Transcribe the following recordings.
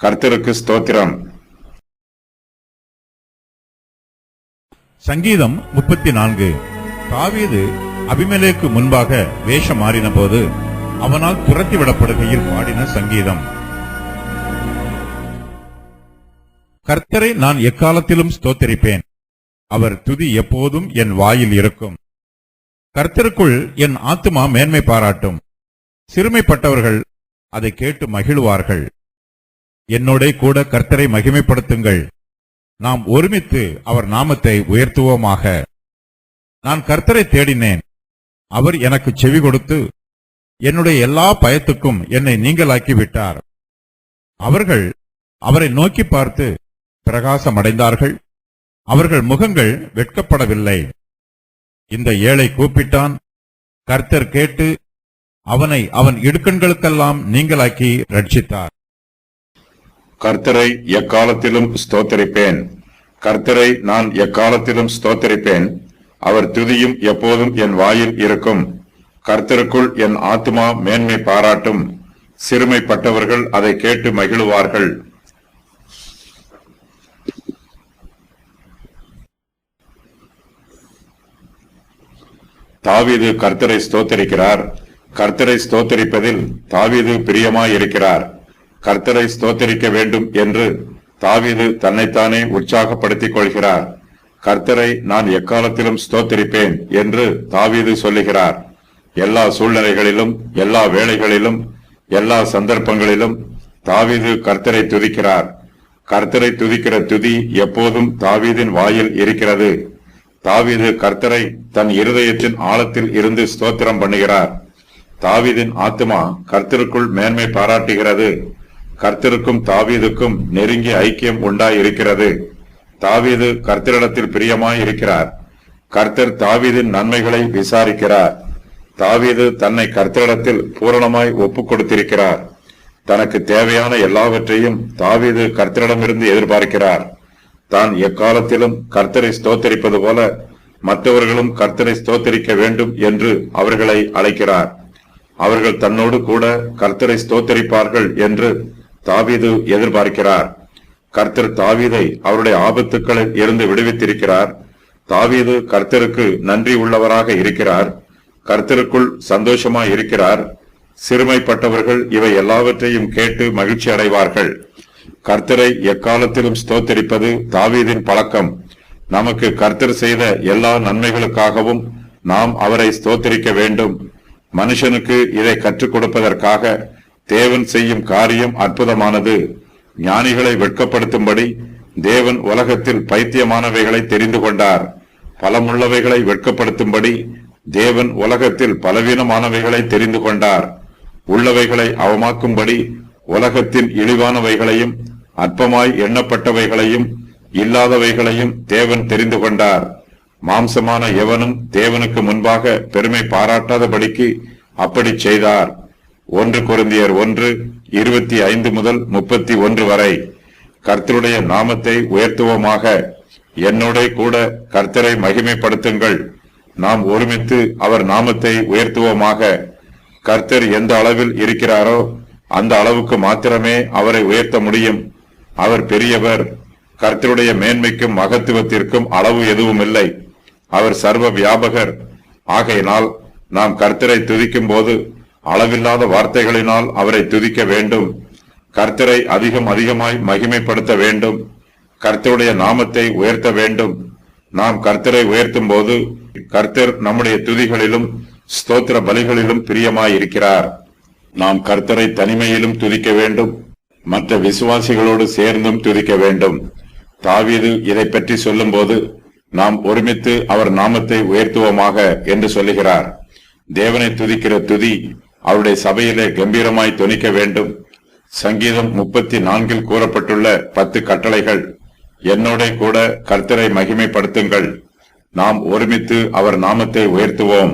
கர்த்தருக்கு ஸ்தோத்திரம். சங்கீதம் 34. தாவீது அபிமெலேக்கு முன்பாக வேஷம் மாறின போது அவனால் துரத்திவிடப்படுகையில் பாடின சங்கீதம். கர்த்தரை நான் எக்காலத்திலும் ஸ்தோத்திரிப்பேன். அவர் துதி எப்போதும் என் வாயில் இருக்கும். கர்த்தருக்குள் என் ஆத்துமா மேன்மை பாராட்டும். சிறுமைப்பட்டவர்கள் அதை கேட்டு மகிழ்வார்கள். என்னோட கூட கர்த்தரை மகிமைப்படுத்துங்கள். நாம் ஒருமித்து அவர் நாமத்தை உயர்த்துவோமாக. நான் கர்த்தரை தேடினேன். அவர் எனக்கு செவி கொடுத்து என்னுடைய எல்லா பயத்துக்கும் என்னை நீங்களாக்கி விட்டார். அவர்கள் அவரை நோக்கி பார்த்து பிரகாசமடைந்தார்கள். அவர்கள் முகங்கள் வெட்கப்படவில்லை. இந்த ஏழை கூப்பிட்டான். கர்த்தர் கேட்டு அவனை அவன் இடுக்கண்களுக்கெல்லாம் நீங்களாக்கி ரட்சித்தார். கர்த்தரை எக்காலத்திலும் ஸ்தோத்திரிப்பேன். கர்த்தரை நான் எக்காலத்திலும் ஸ்தோத்திரிப்பேன். அவர் துதியும் எப்போதும் என் வாயில் இருக்கும். கர்த்தருக்குள் என் ஆத்துமா மேன்மை பாராட்டும். சிறுமைப்பட்டவர்கள் அதை கேட்டு மகிழுவார்கள். தாவீது கர்த்தரை ஸ்தோத்தரிக்கிறார். கர்த்தரை ஸ்தோத்தரிப்பதில் தாவீது பிரியமாயிருக்கிறார். கர்த்தரை ஸ்தோத்தரிக்க வேண்டும் என்று தாவீது தன்னைத்தானே உற்சாகப்படுத்திக் கொள்கிறார். கர்த்தரை நான் எக்காலத்திலும் ஸ்தோத்தரிப்பேன் என்று தாவீது சொல்லுகிறார். எல்லா சூழ்நிலைகளிலும், எல்லா வேளைகளிலும், எல்லா சந்தர்ப்பங்களிலும் தாவீது கர்த்தரை துதிக்கிறார். கர்த்தரை துதிக்கிற துதி எப்போதும் தாவீதின் வாயில் இருக்கிறது. தாவீது கர்த்தரை தன் இருதயத்தின் ஆழத்தில் இருந்து ஸ்தோத்திரம் பண்ணுகிறார். தாவீதின் ஆத்துமா கர்த்தருக்குள் மேன்மை பாராட்டுகிறது. கர்த்தருக்கும் தாவீதுக்கும் நெருங்கிய ஐக்கியம் உண்டாயிருக்கிறது. தாவீது கர்த்தரிடத்தில் பிரியமாயிருக்கிறார். கர்த்தர் தாவீதின் நன்மைகளை விசாரிக்கிறார். தாவீது தன்னை கர்த்தரிடத்தில் பூரணமாய் ஒப்புக் கொடுத்திருக்கிறார். தனக்கு தேவையான எல்லாவற்றையும் தாவீது கர்த்தரிடமிருந்து எதிர்பார்க்கிறார். தான் எக்காலத்திலும் கர்த்தரை ஸ்தோத்தரிப்பது போல மற்றவர்களும் கர்த்தரை ஸ்தோத்தரிக்க வேண்டும் என்று அவர்களை அழைக்கிறார். அவர்கள் தன்னோடு கூட கர்த்தரை ஸ்தோத்தரிப்பார்கள் என்று தாவீது எதிர்பார்க்கிறார். கர்த்தர் தாவீதை அவருடைய ஆபத்துக்களில் இருந்து விடுவித்திருக்கிறார். தாவீது கர்த்தருக்கு நன்றி உள்ளவராக இருக்கிறார். கர்த்தருக்குள் சந்தோஷமாய் இருக்கிறார். சிறுமைப்பட்டவர்கள் இவை எல்லாவற்றையும் கேட்டு மகிழ்ச்சி அடைவார்கள். கர்த்தரை எக்காலத்திலும் ஸ்தோத்தரிப்பது தாவீதின் பழக்கம். நமக்கு கர்த்தர் செய்த எல்லா நன்மைகளுக்காகவும் நாம் அவரை ஸ்தோத்தரிக்க வேண்டும். மனுஷனுக்கு இதை கற்றுக் கொடுப்பதற்காக தேவன் செய்யும் காரியம் அற்புதமானது. ஞானிகளை வெட்கப்படுத்தும்படி தேவன் உலகத்தில் பைத்தியமானவைகளை தெரிந்து கொண்டார். பலமுள்ளவைகளை வெட்கப்படுத்தும்படி தேவன் உலகத்தில் பலவீனமானவைகளை தெரிந்து கொண்டார். உள்ளவைகளை அவமாக்கும்படி உலகத்தின் இழிவானவைகளையும் அற்பமாய் எண்ணப்பட்டவைகளையும் இல்லாதவைகளையும் தேவன் தெரிந்து கொண்டார். மாம்சமான எவனும் தேவனுக்கு முன்பாக பெருமை பாராட்டாதபடிக்கு அப்படி செய்தார். 1 கொரிந்தியர் 1:25 முதல் 31 வரை. கர்த்தருடைய நாமத்தை உயர்த்துவோமாக. என்னோட கூட கர்த்தரை மகிமைப்படுத்துங்கள். நாம் ஒருமித்து அவர் நாமத்தை உயர்த்துவோமாக. கர்த்தர் எந்த அளவில் இருக்கிறாரோ அந்த அளவுக்கு மாத்திரமே அவரை உயர்த்த முடியும். அவர் பெரியவர். கர்த்தருடைய மேன்மைக்கும் மகத்துவத்திற்கும் அளவு எதுவும் இல்லை. அவர் சர்வ வியாபகர். ஆகையினால் நாம் கர்த்தரை துதிக்கும் போது அளவில்லாத வார்த்தைகளினால் அவரை துதிக்க வேண்டும். கர்த்தரை அதிகமாய் மகிமைப்படுத்த வேண்டும். கர்த்தருடைய நாமத்தை உயர்த்த வேண்டும். நாம் கர்த்தரை உயர்த்தும் போது கர்த்தர் நம்முடைய துதிகளிலும் ஸ்தோத்திர பலிகளிலும் பிரியமாயிருக்கிறார். நாம் கர்த்தரை தனிமையிலும் துதிக்க வேண்டும். மற்ற விசுவாசிகளோடு சேர்ந்தும் துதிக்க வேண்டும். தாவீது இதை பற்றி சொல்லும் போது நாம் ஒருமித்து அவர் நாமத்தை உயர்த்துவோமாக என்று சொல்லுகிறார். தேவனை துதிக்கிற துதி அவருடைய சபையிலே கம்பீரமாய் தொனிக்க வேண்டும். சங்கீதம் 34 கூறப்பட்டுள்ள 10 கட்டளைகள். என்னோட கூட கர்த்தரை மகிமைப்படுத்துங்கள். நாம் ஒருமித்து அவர் நாமத்தை உயர்த்துவோம்.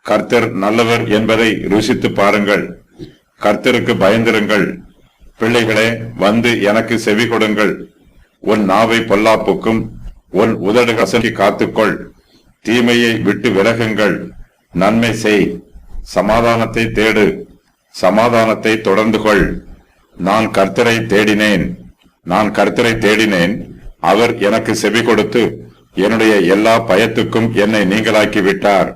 கர்த்தர் நல்லவர் என்பதை ருசித்து பாருங்கள். கர்த்தருக்கு பயந்திருங்கள். பிள்ளைகளே, வந்து எனக்கு செவி கொடுங்கள். உன் நாவை பொல்லாப்புக்கும் உன் உதடு கசக்கி காத்துக்கொள். தீமையை விட்டு விலகுங்கள். நன்மை செய். சமாதானத்தை தேடு. சமாதானத்தை தொடர்ந்து கொள். நான் கர்த்தரை தேடினேன், அவர் எனக்கு செவி கொடுத்து என்னுடைய எல்லா பயத்துக்கும் என்னை நீங்களாக்கி விட்டார்.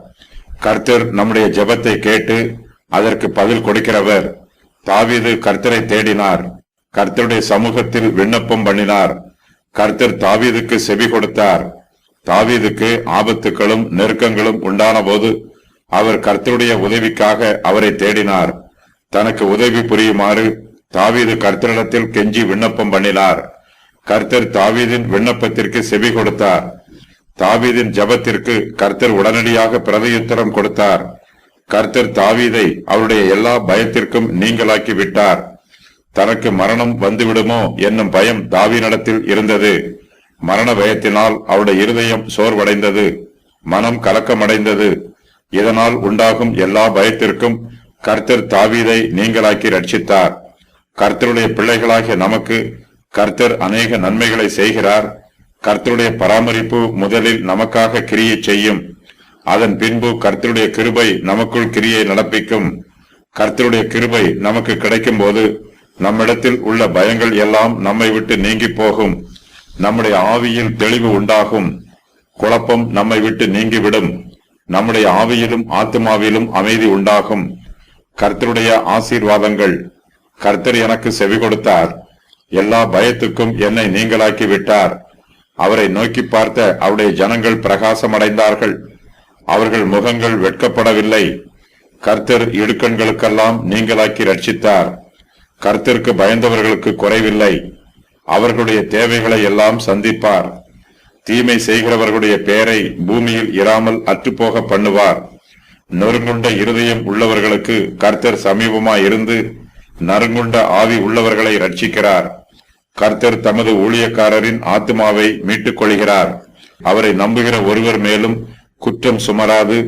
கர்த்தர் நம்முடைய ஜெபத்தை கேட்டு அதற்கு பதில் கொடுக்கிறவர். தாவீது கர்த்தரை தேடினார், கர்த்தருடைய சமூகத்தில் விண்ணப்பம் பண்ணினார். கர்த்தர் தாவீதுக்கு செவி கொடுத்தார். தாவீதுக்கு ஆபத்துக்களும் நெருக்கங்களும் உண்டான போது அவர் கர்த்தருடைய உதவிக்காக அவரை தேடினார். தனக்கு உதவி புரியுமாறு தாவீது கர்த்தரிடத்தில் கெஞ்சி விண்ணப்பம் பண்ணினார். கர்த்தர் தாவீதின் விண்ணப்பத்திற்கு செவி கொடுத்தார். தாவீதின் ஜெபத்திற்கு கர்த்தர் உடனடியாக பிரதியுத்தரம் கொடுத்தார். கர்த்தர் தாவீதை அவருடைய எல்லா பயத்திற்கும் நீங்களாக்கி விட்டார். தனக்கு மரணம் வந்துவிடுமோ என்னும் பயம் தாவீதினிடத்தில் இருந்தது. மரண பயத்தினால் அவருடைய இருதயம் சோர்வடைந்தது, மனம் கலக்கமடைந்தது. இதனால் உண்டாகும் எல்லா பயத்திற்கும் கர்த்தர் தாவீதை நீங்களாக்கி ரட்சித்தார். கர்த்தருடைய பிள்ளைகளாகிய நமக்கு கர்த்தர் அநேக நன்மைகளை செய்கிறார். கர்த்தருடைய பராமரிப்பு முதலில் நமக்காக கிரியை செய்யும். அதன் பின்பு கர்த்தருடைய கிருபை நமக்குள் கிரியை நடப்பிக்கும். கர்த்தருடைய கிருபை நமக்கு கிடைக்கும் போது நம்மிடத்தில் உள்ள பயங்கள் எல்லாம் நம்மை விட்டு நீங்கி போகும். நம்முடைய ஆவியில் தெளிவு உண்டாகும். குழப்பம் நம்மை விட்டு நீங்கிவிடும். நம்முடைய ஆவியிலும் ஆத்மாவிலும் அமைதி உண்டாகும். கர்த்தருடைய ஆசீர்வாதங்கள். கர்த்தர் எனக்கு செவி கொடுத்தார், எல்லா பயத்துக்கும் என்னை நீங்களாக்கி விட்டார். அவரை நோக்கி பார்த்த அவருடைய ஜனங்கள் பிரகாசமடைந்தார்கள். அவர்கள் முகங்கள் வெட்கப்படவில்லை. கர்த்தர் இடுக்கண்களுக்கெல்லாம் நீங்களாக்கி ரட்சித்தார். கர்த்தருக்கு பயந்தவர்களுக்கு குறைவில்லை. அவர்களுடைய தேவைகளை எல்லாம் சந்திப்பார். தீமை செய்கிறவர்களுடைய பெயரை பூமியில் இராமல் அற்றுப்போக பண்ணுவார். நொறுங்குண்ட இருதயம் உள்ளவர்களுக்கு கர்த்தர் சமீபமாய் இருந்து நறுங்குண்ட ஆவி உள்ளவர்களை ரட்சிக்கிறார். கர்த்தர் தமது ஊழியக்காரரின் ஆத்மாவை மீட்டுக் கொள்கிறார். அவரை நம்புகிற ஒருவர் மேலும் குற்றம் சுமராது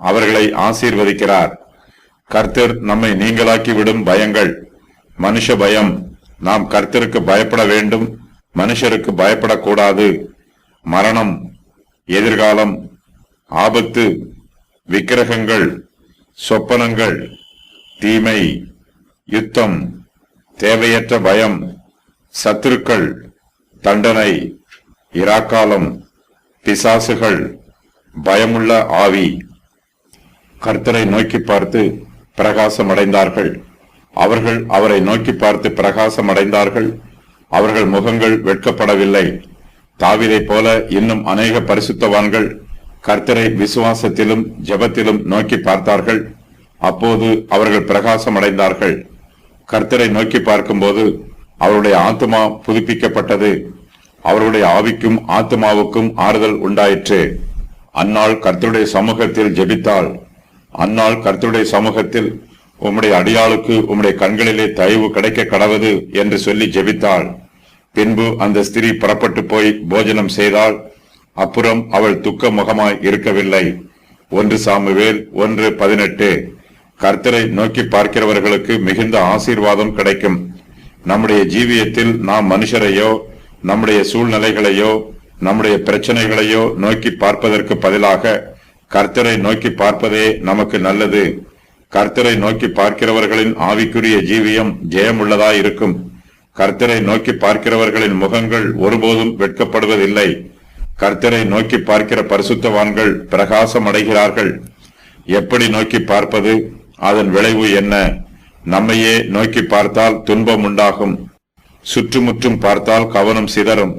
அவர்களை ஆசீர்வதிக்கிறார். கர்த்தர் நம்மை நீங்களாக்கி விடும் பயங்கள். மனுஷ பயம். நாம் கர்த்தருக்கு பயப்பட வேண்டும், மனுஷருக்கு பயப்படக்கூடாது. மரணம், எதிர்காலம், ஆபத்து, விக்கிரகங்கள், சொப்பனங்கள், தீமை, யுத்தம், தேவையற்ற பயம், சத்துருக்கள், தண்டனை, இராக்காலம், பிசாசுகள், பயமுள்ள ஆவி. கர்த்தரை நோக்கி பார்த்து பிரகாசமடைந்தார்கள். அவர்கள் அவரை நோக்கி பார்த்து பிரகாசமடைந்தார்கள். அவர்கள் முகங்கள் வெட்கப்படவில்லை. தாவீதை போல இன்னும் அநேக பரிசுத்தவான்கள் கர்த்தரை விசுவாசத்திலும் ஜெபத்திலும் நோக்கி பார்த்தார்கள். அப்போது அவர்கள் பிரகாசமடைந்தார்கள். கர்த்தரை நோக்கி பார்க்கும்போது அவருடைய ஆத்மா புதுப்பிக்கப்பட்டது. அவருடைய ஆவிக்கும் ஆத்மாவுக்கும் ஆறுதல் உண்டாயிற்று. அந்நாள் கர்த்தருடைய சமூகத்தில் ஜெபித்தாள். அந்நாள் கர்த்தருடைய சமூகத்தில் உம்முடைய அடியாளுக்கு உம்முடைய கண்களிலே தயவு கிடைக்க கடவது என்று சொல்லி ஜெபித்தாள். பின்பு அந்த ஸ்திரீ புறப்பட்டு போய் போஜனம் செய்தாள். அப்புறம் அவள் துக்க முகமாய் இருக்கவில்லை. 1 சாமுவேல் 1:18. கர்த்தரை நோக்கி பார்க்கிறவர்களுக்கு மிகுந்த ஆசீர்வாதம் கிடைக்கும். நம்முடைய ஜீவியத்தில் நாம் மனுஷரையோ நம்முடைய சூழ்நிலைகளையோ நம்முடைய பிரச்சனைகளையோ நோக்கி பார்ப்பதற்கு பதிலாக கர்த்தரை நோக்கி பார்ப்பதே நமக்கு நல்லது. கர்த்தரை நோக்கி பார்க்கிறவர்களின் ஆவிக்குரிய ஜீவியம் ஜெயமுள்ளதாய் இருக்கும். கர்த்தரை நோக்கி பார்க்கிறவர்களின் முகங்கள் ஒருபோதும் வெட்கப்படுவதில்லை. கர்த்தரை நோக்கி பார்க்கிற பரிசுத்தவான்கள் பிரகாசம் அடைகிறார்கள். எப்படி நோக்கி பார்ப்பது? அதன் விளைவு என்ன? நம்மையே நோக்கி பார்த்தால் துன்பம் உண்டாகும். சுற்றுமுற்றும் பார்த்தால் கவனம் சிதறும்.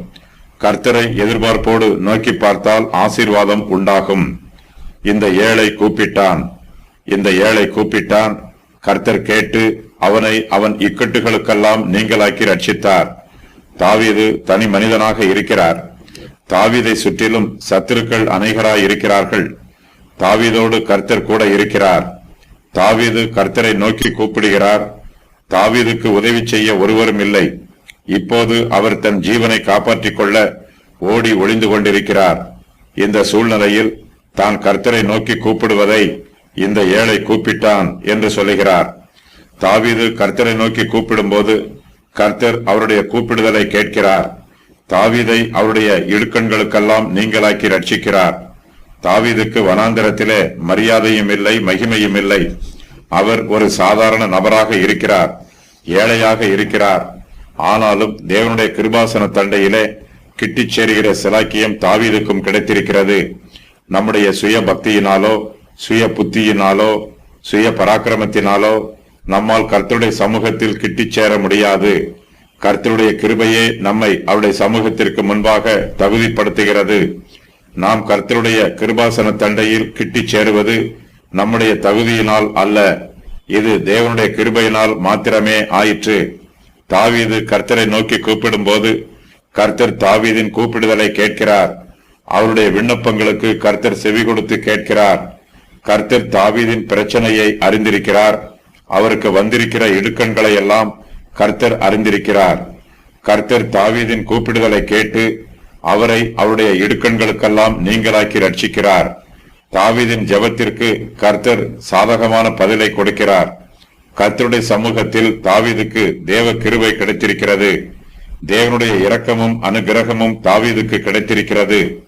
கர்த்தரை எதிர்பார்ப்போடு நோக்கி பார்த்தால் ஆசீர்வாதம் உண்டாகும். இந்த ஏழை கூப்பிட்டான். கர்த்தர் கேட்டு அவனை அவன் இக்கட்டுகளுக்கெல்லாம் நீங்களாக்கி ரட்சித்தார். தாவீது தனி மனிதனாக இருக்கிறார். தாவீதை சுற்றிலும் சத்துருக்கள் அநேகராய் இருக்கிறார்கள். தாவீதோடு கர்த்தர் கூட இருக்கிறார். தாவீது கர்த்தரை நோக்கி கூப்பிடுகிறார். தாவீதுக்கு உதவி செய்ய ஒருவரும் இல்லை. இப்போது அவர் தன் ஜீவனை காப்பாற்றிக் கொள்ள ஓடி ஒளிந்து கொண்டிருக்கிறார். இந்த சூழ்நிலையில் தான் கர்த்தரை நோக்கி கூப்பிடுவதை இந்த ஏழை கூப்பிட்டான் என்று சொல்லுகிறார். தாவீது கர்த்தரை நோக்கி கூப்பிடும்போது கர்த்தர் அவருடைய கூப்பிடுதலை கேட்கிறார். தாவீதை அவருடைய இடுக்கண்களுக்கெல்லாம் நீங்களாக்கி ரட்சிக்கிறார். தாவீதுக்கு வனாந்தரத்திலே மரியாதையும் இல்லை, மகிமையும் இல்லை. அவர் ஒரு சாதாரண நபராக இருக்கிறார். ஏழையாக இருக்கிறார். ஆனாலும் தேவனுடைய கிருபாசன தண்டையிலே கிட்டிச் சேருகிற சிலாக்கியம் தாவீதுக்கும் கிடைத்திருக்கிறது. நம்முடைய சுய பக்தியினாலோ, சுய புத்தியினாலோ, சுய பராக்கிரமத்தினாலோ நம்மால் கர்த்தருடைய சமூகத்தில் கிட்டிச் சேர முடியாது. கர்த்தருடைய கிருபையே நம்மை அவருடைய சமூகத்திற்கு முன்பாக தகுதிப்படுத்துகிறது. நாம் கர்த்தருடைய கிருபாசன தண்டையில் கிட்டிச் சேருவது நம்முடைய தகுதியினால் அல்ல, இது தேவனுடைய கிருபையினால் மாத்திரமே ஆயிற்று. தாவீது கர்த்தரை நோக்கி கூப்பிடும் போது கர்த்தர் தாவீதின் கூப்பிடுதலை கேட்கிறார். அவருடைய விண்ணப்பங்களுக்கு கர்த்தர் செவி கொடுத்து கேட்கிறார். கர்த்தர் தாவீதின் பிரச்சனையை அறிந்திருக்கிறார். அவருக்கு வந்திருக்கிற இடுக்கண்களை எல்லாம் கர்த்தர் அறிந்திருக்கிறார். கர்த்தர் தாவீதின் கூப்பிடுதலை கேட்டு அவரை அவருடைய இடுக்கண்களுக்கெல்லாம் நீங்களாக்கி ரட்சிக்கிறார். தாவீதின் ஜெபத்திற்கு கர்த்தர் சாதகமான பதிலை கொடுக்கிறார். கர்த்தருடைய சமூகத்தில் தாவீதுக்கு தேவ கிருபை கிடைத்திருக்கிறது. தேவனுடைய இரக்கமும் அனுகிரகமும் தாவீதுக்கு கிடைத்திருக்கிறது.